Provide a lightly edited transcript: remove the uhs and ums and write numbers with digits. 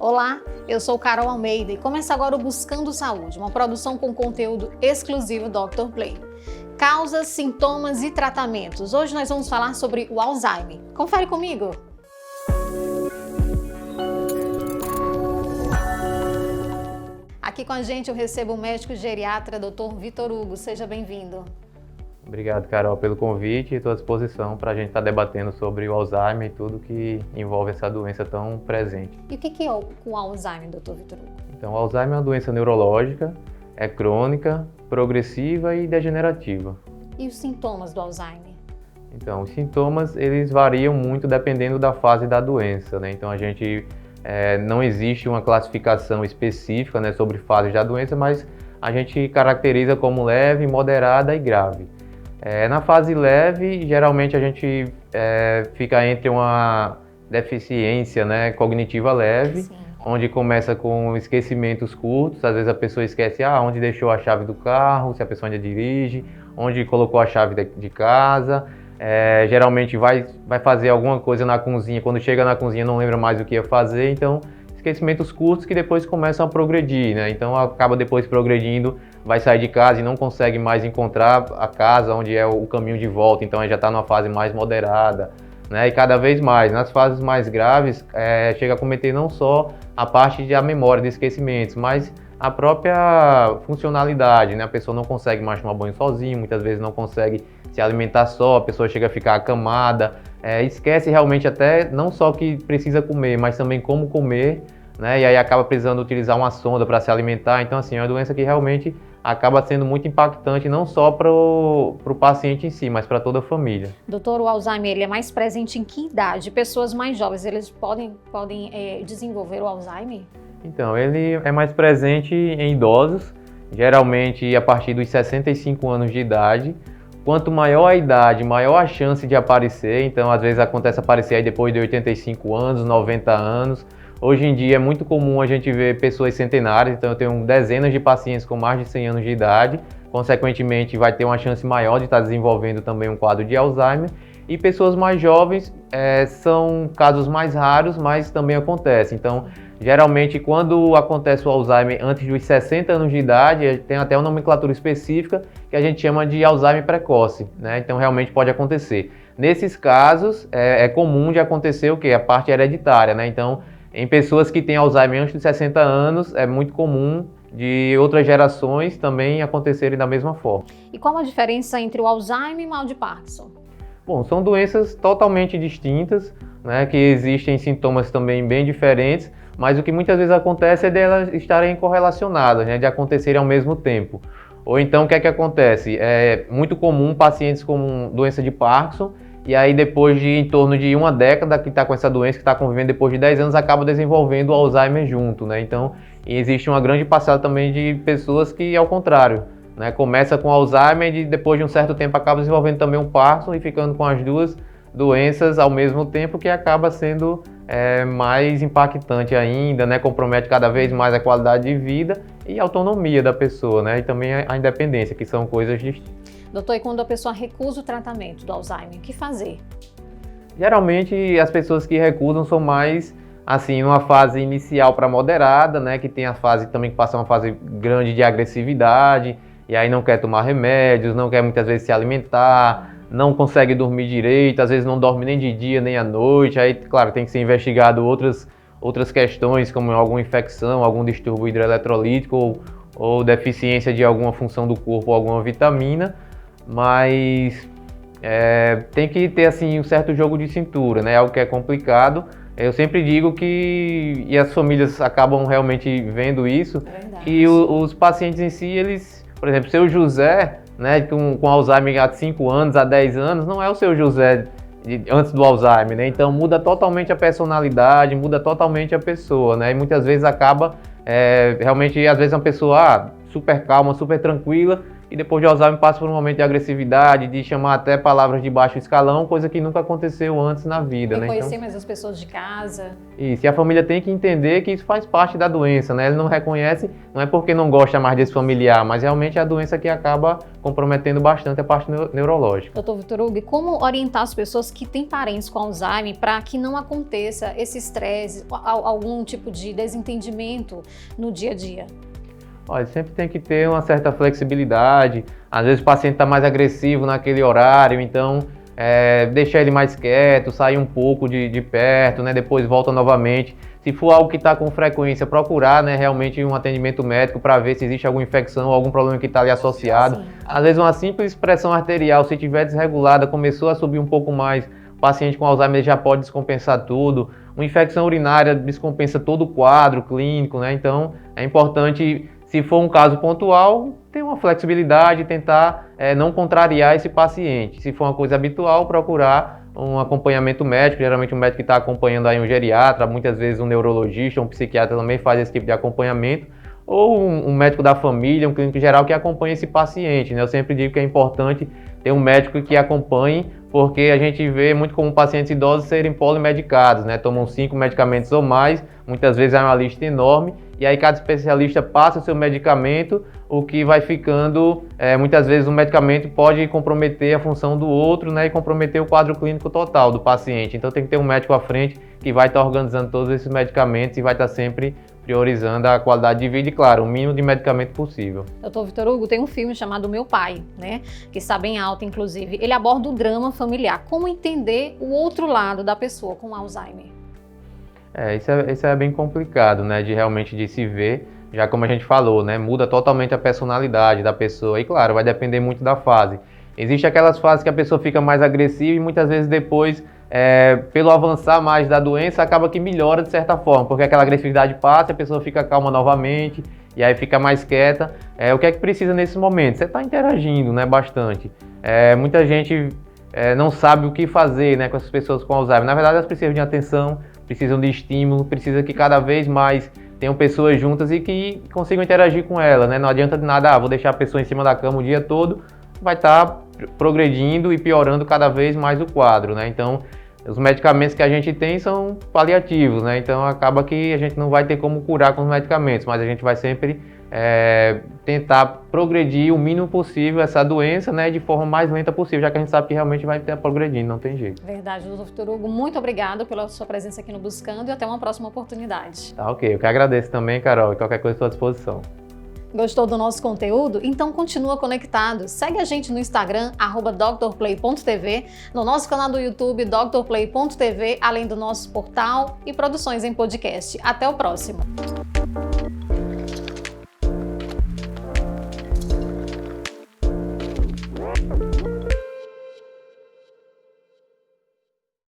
Olá, eu sou Carol Almeida e começa agora o Buscando Saúde, uma produção com conteúdo exclusivo Dr. Play. Causas, sintomas e tratamentos. Hoje nós vamos falar sobre o Alzheimer. Confere comigo! Aqui com a gente eu recebo o médico geriatra Dr. Vitor Hugo. Seja bem-vindo. Obrigado, Carol, pelo convite e estou à disposição para a gente estar debatendo sobre o Alzheimer e tudo que envolve essa doença tão presente. E o que é o Alzheimer, Dr. Vitor Hugo? Então, o Alzheimer é uma doença neurológica, é crônica, progressiva e degenerativa. E os sintomas do Alzheimer? Então, os sintomas, eles variam muito dependendo da fase da doença, né? Então, não existe uma classificação específica, né, sobre fases da doença, mas a gente caracteriza como leve, moderada e grave. Na fase leve, geralmente a gente fica entre uma deficiência, né, cognitiva leve, Sim. Onde começa com esquecimentos curtos, às vezes a pessoa esquece onde deixou a chave do carro, se a pessoa ainda dirige, onde colocou a chave de casa, geralmente vai fazer alguma coisa na cozinha, quando chega na cozinha não lembra mais o que ia fazer, então esquecimentos curtos que depois começam a progredir, né? Então acaba depois progredindo, vai sair de casa e não consegue mais encontrar a casa onde é o caminho de volta, então já está numa fase mais moderada, né? E cada vez mais, nas fases mais graves, chega a cometer não só a parte da memória de esquecimentos, mas a própria funcionalidade, né? A pessoa não consegue mais tomar banho sozinho, muitas vezes não consegue se alimentar só, a pessoa chega a ficar acamada, esquece realmente até não só que precisa comer, mas também como comer, né? E aí acaba precisando utilizar uma sonda para se alimentar. Então, assim, é uma doença que realmente acaba sendo muito impactante, não só para o paciente em si, mas para toda a família. Doutor, o Alzheimer ele é mais presente em que idade? Pessoas mais jovens, eles podem desenvolver o Alzheimer? Então, ele é mais presente em idosos, geralmente a partir dos 65 anos de idade. Quanto maior a idade, maior a chance de aparecer. Então, às vezes acontece aparecer aí depois de 85 anos, 90 anos. Hoje em dia é muito comum a gente ver pessoas centenárias, então eu tenho dezenas de pacientes com mais de 100 anos de idade, consequentemente vai ter uma chance maior de estar desenvolvendo também um quadro de Alzheimer. E pessoas mais jovens são casos mais raros, mas também acontece. Então, geralmente quando acontece o Alzheimer antes dos 60 anos de idade, tem até uma nomenclatura específica que a gente chama de Alzheimer precoce, né? Então realmente pode acontecer. Nesses casos, é comum de acontecer o quê? A parte hereditária, né? Então, em pessoas que têm Alzheimer antes de 60 anos, é muito comum de outras gerações também acontecerem da mesma forma. E qual a diferença entre o Alzheimer e o mal de Parkinson? Bom, são doenças totalmente distintas, né, que existem sintomas também bem diferentes, mas o que muitas vezes acontece é delas estarem correlacionadas, né, de acontecerem ao mesmo tempo. Ou então, o que é que acontece? É muito comum pacientes com doença de Parkinson, e aí depois de em torno de uma década que está com essa doença, que está convivendo depois de 10 anos, acaba desenvolvendo o Alzheimer junto, né? Então, existe uma grande parcela também de pessoas que, ao contrário, né, começa com Alzheimer e depois de um certo tempo acaba desenvolvendo também um Parkinson e ficando com as duas doenças ao mesmo tempo, que acaba sendo mais impactante ainda, né? Compromete cada vez mais a qualidade de vida e a autonomia da pessoa, né? E também a independência, que são coisas distintas. Doutor, e quando a pessoa recusa o tratamento do Alzheimer, o que fazer? Geralmente as pessoas que recusam são mais, assim, numa fase inicial para moderada, né? Que tem a fase também que passa uma fase grande de agressividade, e aí não quer tomar remédios, não quer muitas vezes se alimentar, não consegue dormir direito, às vezes não dorme nem de dia nem à noite. Aí, claro, tem que ser investigado outras questões, como alguma infecção, algum distúrbio hidroeletrolítico ou deficiência de alguma função do corpo ou alguma vitamina, mas tem que ter assim um certo jogo de cintura, né? Algo que é complicado. Eu sempre digo que, e as famílias acabam realmente vendo isso, que os pacientes em si, eles, por exemplo, seu José, né, com Alzheimer há 5 anos, há 10 anos, não é o seu José antes do Alzheimer, né? Então muda totalmente a personalidade, muda totalmente a pessoa, né? E muitas vezes acaba, realmente, às vezes uma pessoa super calma, super tranquila, e depois de Alzheimer passa por um momento de agressividade, de chamar até palavras de baixo escalão, coisa que nunca aconteceu antes na vida, né? Conhecer Então, mais as pessoas de casa. isso, e a família tem que entender que isso faz parte da doença, né? Ele não reconhece, não é porque não gosta mais desse familiar, mas realmente é a doença que acaba comprometendo bastante a parte neurológica. Doutor Vitor Hugo, e como orientar as pessoas que têm parentes com Alzheimer para que não aconteça esse estresse, algum tipo de desentendimento no dia a dia? Olha, sempre tem que ter uma certa flexibilidade. Às vezes o paciente está mais agressivo naquele horário, então deixar ele mais quieto, sair um pouco de perto, né? Depois volta novamente. Se for algo que está com frequência, procurar, né, realmente um atendimento médico para ver se existe alguma infecção ou algum problema que está ali associado. Sim. Às vezes uma simples pressão arterial, se estiver desregulada, começou a subir um pouco mais, o paciente com Alzheimer já pode descompensar tudo. Uma infecção urinária descompensa todo o quadro clínico, né? Então é importante, se for um caso pontual, ter uma flexibilidade, tentar não contrariar esse paciente. Se for uma coisa habitual, procurar um acompanhamento médico, geralmente um médico que está acompanhando aí um geriatra, muitas vezes um neurologista, um psiquiatra também faz esse tipo de acompanhamento, ou um médico da família, um clínico geral que acompanhe esse paciente, né? Eu sempre digo que é importante ter um médico que acompanhe, porque a gente vê muito comum pacientes idosos serem polimedicados, né? Tomam 5 medicamentos ou mais, muitas vezes é uma lista enorme, e aí cada especialista passa o seu medicamento, o que vai ficando, muitas vezes o medicamento pode comprometer a função do outro, né? E comprometer o quadro clínico total do paciente. Então tem que ter um médico à frente que vai estar organizando todos esses medicamentos e vai estar sempre priorizando a qualidade de vida e, claro, o mínimo de medicamento possível. Doutor Vitor Hugo, tem um filme chamado Meu Pai, né? Que está bem alto, inclusive. Ele aborda o drama familiar. Como entender o outro lado da pessoa com Alzheimer? Isso é bem complicado, né? De se ver, já como a gente falou, né? Muda totalmente a personalidade da pessoa. E, claro, vai depender muito da fase. Existem aquelas fases que a pessoa fica mais agressiva e muitas vezes depois, pelo avançar mais da doença, acaba que melhora de certa forma, porque aquela agressividade passa, a pessoa fica calma novamente e aí fica mais quieta. O que é que precisa nesse momento? Você está interagindo, né, bastante. Muita gente não sabe o que fazer, né, com essas pessoas com Alzheimer. Na verdade, elas precisam de atenção, precisam de estímulo, precisa que cada vez mais tenham pessoas juntas e que consigam interagir com ela, né? Não adianta de nada, vou deixar a pessoa em cima da cama o dia todo, vai estar progredindo e piorando cada vez mais o quadro, né? Então, os medicamentos que a gente tem são paliativos, né? Então, acaba que a gente não vai ter como curar com os medicamentos, mas a gente vai sempre tentar progredir o mínimo possível essa doença, né? De forma mais lenta possível, já que a gente sabe que realmente vai estar progredindo, não tem jeito. Verdade, doutor Vitor Hugo, muito obrigado pela sua presença aqui no Buscando e até uma próxima oportunidade. Tá, ok. Eu que agradeço também, Carol, e qualquer coisa estou à disposição. Gostou do nosso conteúdo? Então continua conectado. Segue a gente no Instagram, @drplay.tv, no nosso canal do YouTube, drplay.tv, além do nosso portal e produções em podcast. Até o próximo!